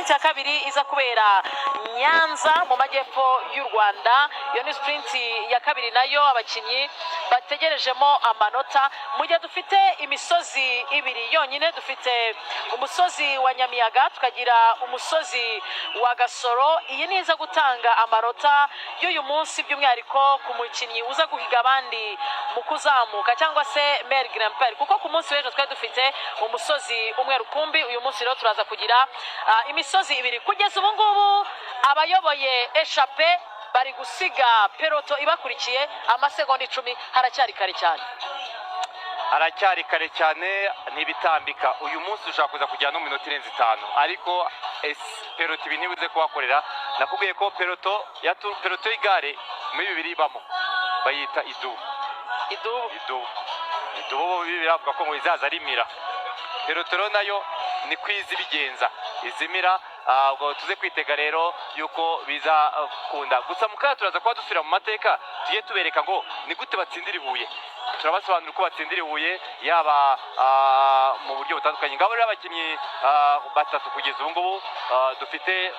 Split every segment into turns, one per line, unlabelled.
sprint ya kabiri iza kubera Nyanza mu majyepfo y'u Rwanda. Iyo ni sprint ya kabiri nayo abakinyi bategerejemo amanota. Mu gihe dufite imisozi ibiri yonyine, dufite umusozi wa Nyamiyaga tukagira umusozi wa Gasoro. Iyi niza gutanga amanota y'uyu munsi by'umwihariko ku mukinyi uza guhiga abandi mu kuzamuka cyangwa se Mer Grand, kuko ku munsi w'ejo twari dufite umusozi umwe rukumbi. Uyu munsi rero turaza kugira imisozi ibiri. Kugeza ubu ngubu abayoboye eshape bari gusiga peloto ibakurikiye amasegonda 10. Haracyari kare cyane,
haracyari kare cyane ntibitambika. Uyu munsi dushaka kuza kujyana no minota irenze 5, ariko peloto ibi ntibuze kubakorera. Nakubwiye ko peloto y'igare muri bibiri bamo bayita idubu biravuga ko ngo izaza rimira. Peloto nayo ni kwiza ibigenza izimira. Ubwo tuze kwitega rero yuko biza kunda. Gusa mukaya turaza kuba dusubira mu mateka tugiye tubereka ngo ni gute batsindira ibuye. Turabasobanurira uko batsindira ibuye yaba mu buryo butandukanye. Ngabo rero abakinnyi batatu kugeza ubu ngubu dufite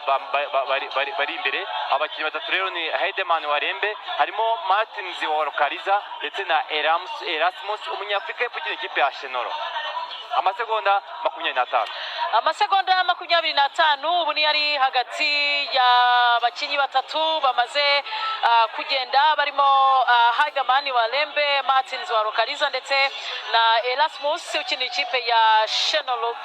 bari imbere. Abakinnyi batatu rero ni Heideman Warembe, harimo Martins wa Lokaliza ndetse na Erasmus umunyafrika y'epfo ikipe ya Shenoro. Amasegonda 25.
Amasegonda 25 ubu ni yari hagati y'abakinyi batatu bamaze kugenda, barimo Heideman Warembe, Martins wa Lokaliza ndetse na Erasmus ukina ikipe ya Shenoro.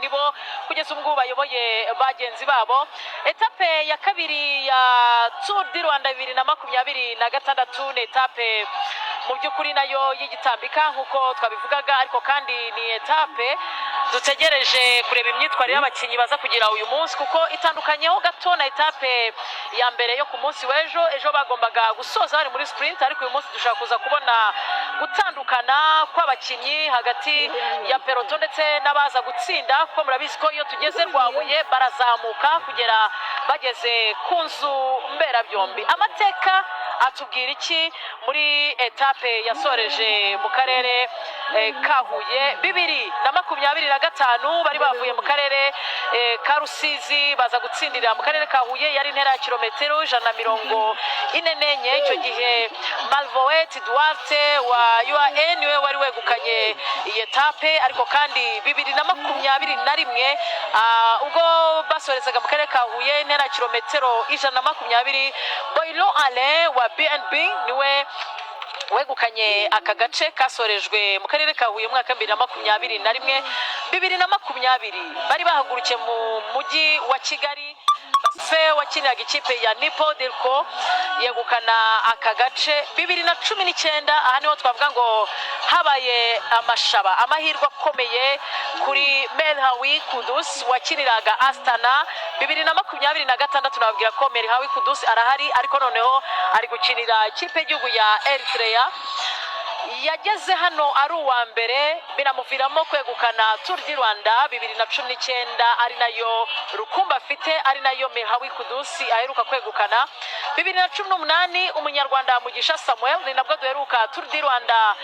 Nibo kugeza ubu bayoboye bagenzi babo. Etape ya kabiri ya Tour du Rwanda 2026 ni etape mu by'ukuri nayo y'igitambika nkuko twabivugaga, ariko kandi ni etape dutegereje kureba imyitwarire y'abakinyi baza kugira uyu munsi, kuko itandukanyeho gato na etape ya mbere yo ku munsi w'ejo. Ejo bagombaga gusoza bari muri sprint, ariko uyu munsi dushaka kuza kubona gutandukana kw'abakinyi hagati ya peloton ndetse n'abaza gutsinda, kuko murabizi ko iyo tugeze Rwabuye barazamuka kugera bageze ku nzu mberabyombi. Amateka atubwira iki muri etape yasoreje mu karere ka Huye 2025? Bari bavuye mu karere ka Rusizi baza gutsindira mu karere ka Huye, yari intera ya kilometero 144. Icyo gihe Malvoet Duarte wa UAN niwe wari wegukanye iyi etape, ariko kandi 2021 ubwo basorezaga mu karere ka Huye intera ya kilometero 120, Boilo Alain wa BNB niwe wegukanye aka gace kasorejwe mu karere ka Huye mwaka 2021. 2020 bari bahagurukiye mu mujyi wa Kigali. Fe wakiniraga ikipe ya Nipo Delco yegukana aka gace 2019. Aha niho twavuga ngo habaye amahirwe akomeye kuri Melhawi Kudus wakiniraga Astana. 2026 nababwira ko Melhawi Kudus arahari, ariko noneho ari gukinira ikipe y'igihugu ya Eritrea. Yageze hano ari uwa mbere, binamuviramo kwegukana Tour du Rwanda 2019, ari nayo rukumba afite, ari nayo Melhawi Kudus aheruka kwegukana. 2018 umunyarwanda Mugisha Samuel ni nabwo duheruka Tour du Rwanda